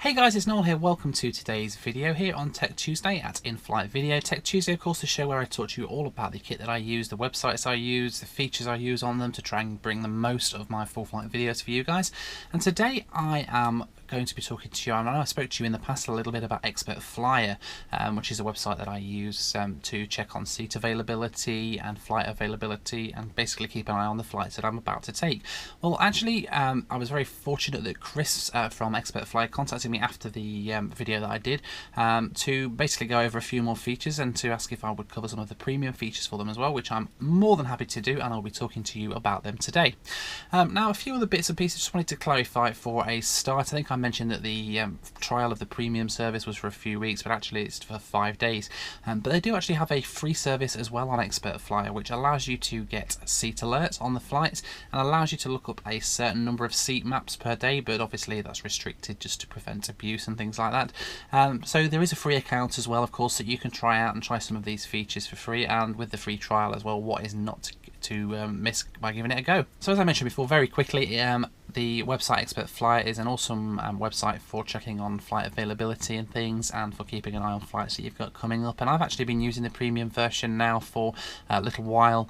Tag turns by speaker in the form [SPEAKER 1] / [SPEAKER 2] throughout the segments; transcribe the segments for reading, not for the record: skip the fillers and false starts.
[SPEAKER 1] Hey guys, it's Noel here. Welcome to today's video here on Tech Tuesday at InFlight Video. Tech Tuesday, of course, the show where I talk to you all about the kit that I use, the websites I use, the features I use on them to try and bring the most of my full flight videos for you guys. And today I am going to be talking to you. I know I spoke to you in the past a little bit about ExpertFlyer, which is a website that I use to check on seat availability and flight availability and basically keep an eye on the flights that I'm about to take. Well, actually, I was very fortunate that Chris from ExpertFlyer contacted me after the video that I did to basically go over a few more features and to ask if I would cover some of the premium features for them as well, which I'm more than happy to do, and I'll be talking to you about them today. Now, a few other bits and pieces just wanted to clarify for a start. I think I mentioned that the trial of the premium service was for a few weeks, but actually it's for 5 days. But they do actually have a free service as well on ExpertFlyer, which allows you to get seat alerts on the flights and allows you to look up a certain number of seat maps per day, but obviously that's restricted just to prevent abuse and things like that. So there is a free account as well, of course, that you can try out and try some of these features for free, and with the free trial as well, what is not to miss by giving it a go. So as I mentioned before, very quickly, the website ExpertFlyer is an awesome website for checking on flight availability and things, and for keeping an eye on flights that you've got coming up. And I've actually been using the premium version now for a little while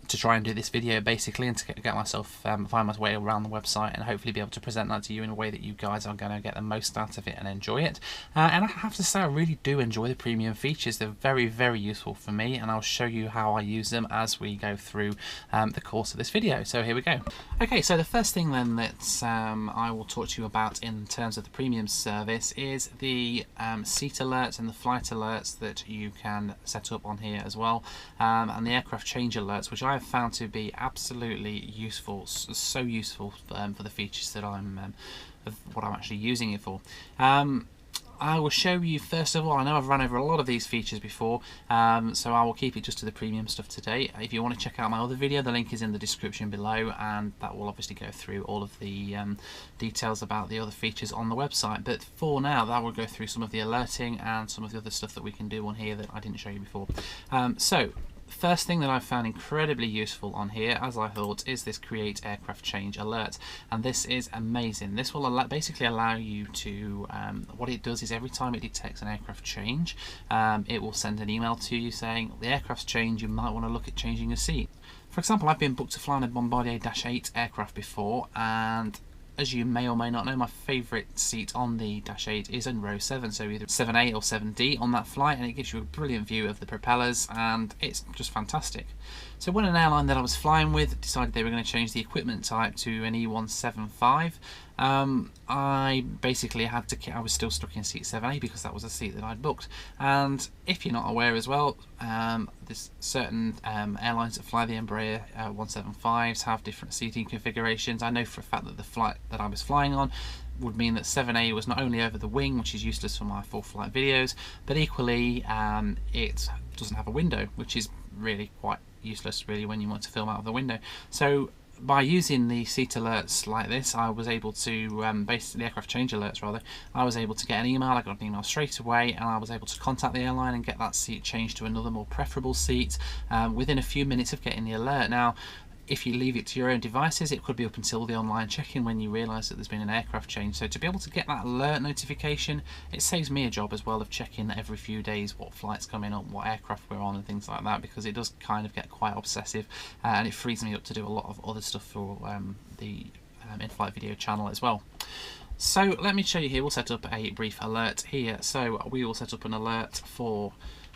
[SPEAKER 1] to try and do this video basically, and to get myself find my way around the website and hopefully be able to present that to you in a way that you guys are going to get the most out of it and enjoy it. And I have to say, I really do enjoy the premium features. They're very, very useful for me, and I'll show you how I use them as we go through the course of this video. So here we go. Okay, so the first thing then that I will talk to you about in terms of the premium service is the seat alerts and the flight alerts that you can set up on here as well, and the aircraft change alerts, which I have found to be absolutely useful, so useful for the features that of what I'm actually using it for. I will show you first of all, I know I've run over a lot of these features before, so I will keep it just to the premium stuff today. If you want to check out my other video, the link is in the description below, and that will obviously go through all of the details about the other features on the website. But for now, that will go through some of the alerting and some of the other stuff that we can do on here that I didn't show you before. So first thing that I've found incredibly useful on here, as I thought, is this create aircraft change alert, and this is amazing. This will basically allow you to, what it does is every time it detects an aircraft change, it will send an email to you saying the aircraft's change, you might want to look at changing your seat. For example, I've been booked to fly on a Bombardier Dash 8 aircraft before, and as you may or may not know, my favourite seat on the Dash 8 is in row 7, so either 7A or 7D on that flight, and it gives you a brilliant view of the propellers, and it's just fantastic. So when an airline that I was flying with decided they were going to change the equipment type to an E175, I basically had to, I was still stuck in seat 7A because that was a seat that I'd booked. And if you're not aware as well, there's certain airlines that fly the Embraer 175s have different seating configurations. I know for a fact that the flight that I was flying on would mean that 7A was not only over the wing, which is useless for my full flight videos, but equally it doesn't have a window, which is really quite useless really when you want to film out of the window. So by using the seat alerts like this, I was able to, basically the aircraft change alerts rather, I was able to get an email. I got an email straight away, and I was able to contact the airline and get that seat changed to another more preferable seat within a few minutes of getting the alert. Now, if you leave it to your own devices, it could be up until the online check-in when you realise that there's been an aircraft change. So to be able to get that alert notification, it saves me a job as well of checking every few days what flight's coming up, what aircraft we're on and things like that, because it does kind of get quite obsessive, and it frees me up to do a lot of other stuff for the in-flight video channel as well. So let me show you here. We'll set up a brief alert here. So we will set up an alert for,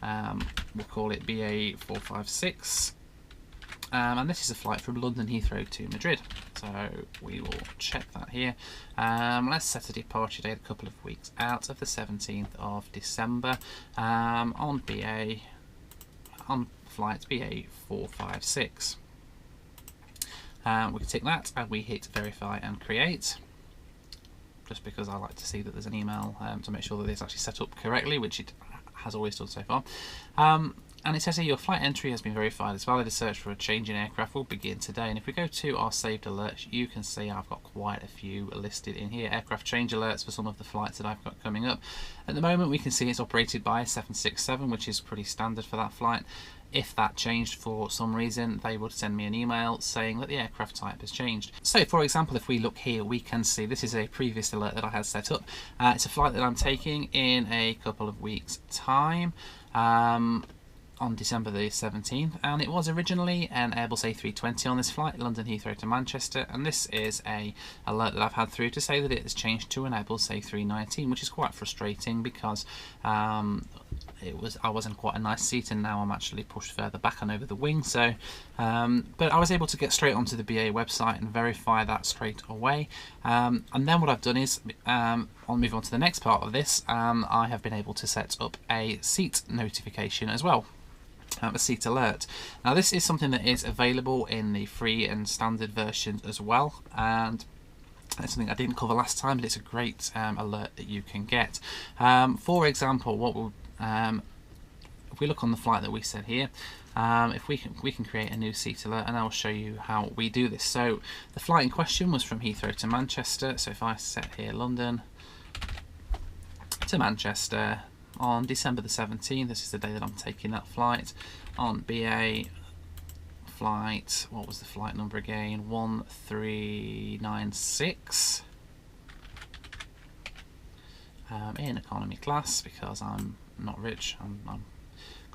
[SPEAKER 1] we'll call it BA 456. And this is a flight from London Heathrow to Madrid, so we will check that here. Let's set a departure date a couple of weeks out of the 17th of December on flight BA 456. We can tick that and we hit verify and create, just because I like to see that there's an email to make sure that it's actually set up correctly, which it has always done so far. And it says here your flight entry has been verified. It's valid. A search for a change in aircraft will begin today. And if we go to our saved alerts, you can see I've got quite a few listed in here. Aircraft change alerts for some of the flights that I've got coming up. At the moment, we can see it's operated by a 767, which is pretty standard for that flight. If that changed for some reason, they would send me an email saying that the aircraft type has changed. So for example, if we look here, we can see this is a previous alert that I had set up. It's a flight that I'm taking in a couple of weeks time, on December the 17th, and it was originally an Airbus A320 on this flight, London Heathrow to Manchester, and this is a alert that I've had through to say that it has changed to an Airbus A319, which is quite frustrating because I was in quite a nice seat, and now I'm actually pushed further back and over the wing. So but I was able to get straight onto the BA website and verify that straight away, and then what I've done is I'll move on to the next part of this. I have been able to set up a seat notification as well, a seat alert. Now this is something that is available in the free and standard versions as well, and it's something I didn't cover last time, but it's a great alert that you can get. For example, what we'll if we look on the flight that we set here, if we can create a new seat alert, and I'll show you how we do this. So the flight in question was from Heathrow to Manchester. So if I set here London to Manchester on December the 17th, this is the day that I'm taking that flight, on BA flight, what was the flight number again, 1396, in economy class, because I'm not rich, I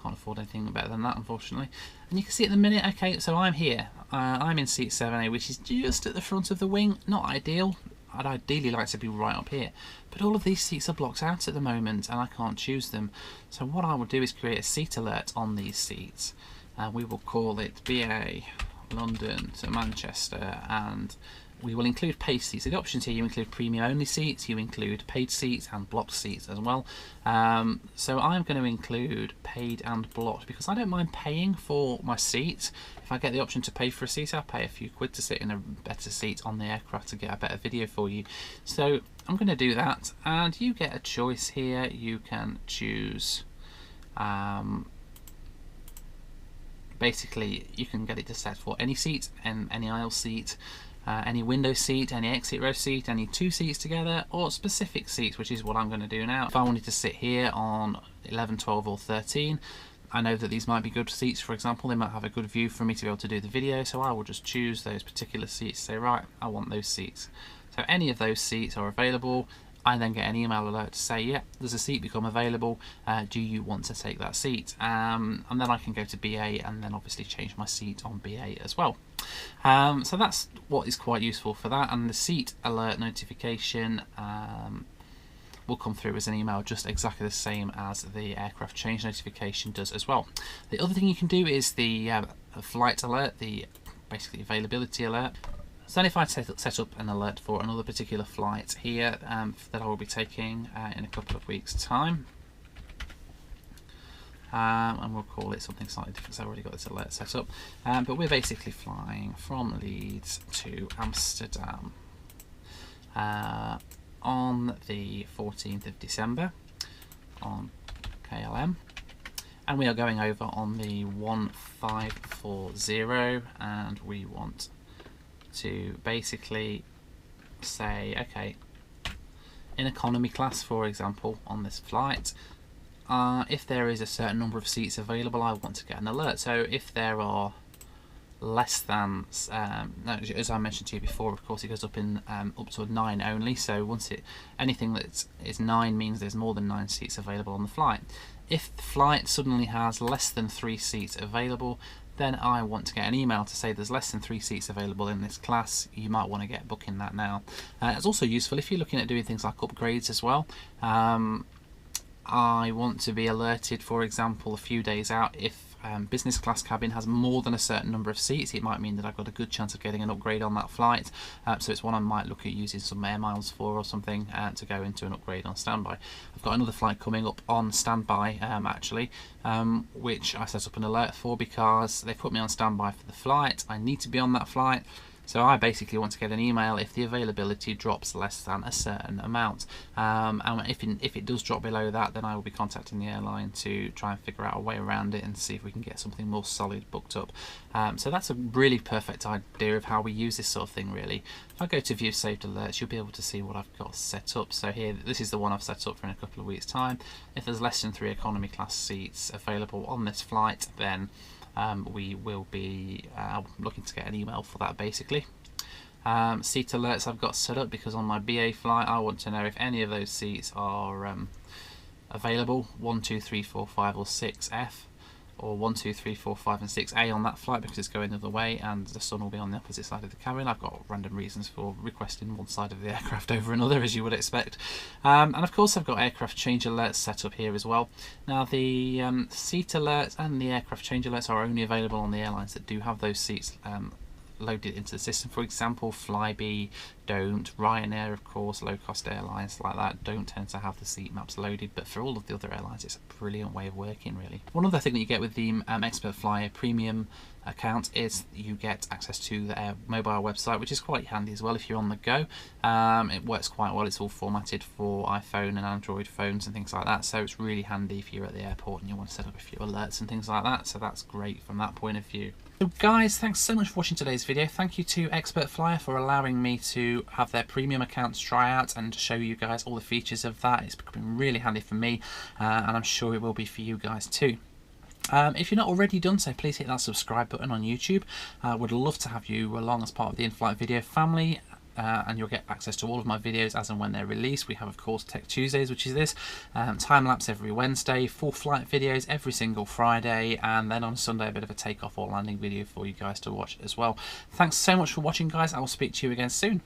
[SPEAKER 1] can't afford anything better than that, unfortunately. And you can see at the minute, okay, so I'm here, I'm in seat 7A, which is just at the front of the wing. Not ideal, I'd ideally like to be right up here, but all of these seats are blocked out at the moment and I can't choose them. So what I will do is create a seat alert on these seats. We will call it BA London to Manchester, and we will include paid seats. So the options here, you include premium only seats, you include paid seats and blocked seats as well. So I'm going to include paid and blocked because I don't mind paying for my seat. If I get the option to pay for a seat, I'll pay a few quid to sit in a better seat on the aircraft to get a better video for you. So I'm going to do that, and you get a choice here. You can choose basically you can get it to set for any seat and any aisle seat, any window seat, any exit row seat, any two seats together, or specific seats, which is what I'm going to do now. If I wanted to sit here on 11, 12 or 13, I know that these might be good seats. For example, they might have a good view for me to be able to do the video, so I will just choose those particular seats, say right, I want those seats. So any of those seats are available. I then get an email alert to say, yeah, there's a seat become available, do you want to take that seat? And then I can go to BA and then obviously change my seat on BA as well. So that's what is quite useful for that, and the seat alert notification will come through as an email just exactly the same as the aircraft change notification does as well. The other thing you can do is the flight alert, the basically availability alert. So then if I set up an alert for another particular flight here that I will be taking in a couple of weeks time, and we'll call it something slightly different, so I've already got this alert set up, but we're basically flying from Leeds to Amsterdam on the 14th of December on KLM, and we are going over on the 1540, and we want to basically say, okay, in economy class, for example, on this flight, if there is a certain number of seats available, I want to get an alert. So if there are less than, as I mentioned to you before, of course it goes up in up to 9 only. So once anything that is 9 means there's more than 9 seats available on the flight. If the flight suddenly has less than 3 seats available, then I want to get an email to say there's less than 3 seats available in this class. You might want to get booking that now. It's also useful if you're looking at doing things like upgrades as well. I want to be alerted, for example, a few days out if business class cabin has more than a certain number of seats. It might mean that I've got a good chance of getting an upgrade on that flight, so it's one I might look at using some air miles for or something to go into an upgrade on standby. I've got another flight coming up on standby actually, which I set up an alert for because they put me on standby for the flight. I need to be on that flight. So I basically want to get an email if the availability drops less than a certain amount. And if it does drop below that, then I will be contacting the airline to try and figure out a way around it and see if we can get something more solid booked up. So that's a really perfect idea of how we use this sort of thing, really. If I go to view saved alerts, you'll be able to see what I've got set up. So here, this is the one I've set up for in a couple of weeks' time. If there's less than 3 economy class seats available on this flight, then we will be looking to get an email for that, basically. Seat alerts I've got set up because on my BA flight I want to know if any of those seats are available, 1, 2, 3, 4, 5 or 6F, or 1, 2, 3, 4, 5 and 6A on that flight because it's going the other way and the sun will be on the opposite side of the cabin. I've got random reasons for requesting one side of the aircraft over another, as you would expect. And of course I've got aircraft change alerts set up here as well. Now the seat alerts and the aircraft change alerts are only available on the airlines that do have those seats loaded into the system. For example, Flybe don't, Ryanair of course, low-cost airlines like that don't tend to have the seat maps loaded, but for all of the other airlines it's a brilliant way of working, really. One other thing that you get with the ExpertFlyer premium account is you get access to the mobile website, which is quite handy as well if you're on the go. It works quite well. It's all formatted for iPhone and Android phones and things like that, so it's really handy if you're at the airport and you want to set up a few alerts and things like that, so that's great from that point of view. So guys, thanks so much for watching today's video. Thank you to ExpertFlyer for allowing me to have their premium accounts try out and show you guys all the features of that. It's becoming really handy for me, and I'm sure it will be for you guys too. If you're not already done so, please hit that subscribe button on YouTube. Would love to have you along as part of the in-flight video family. And you'll get access to all of my videos as and when they're released. We have of course Tech Tuesdays, which is this, time-lapse every Wednesday, full flight videos every single Friday, and then on Sunday a bit of a takeoff or landing video for you guys to watch as well. Thanks so much for watching guys. I will speak to you again soon.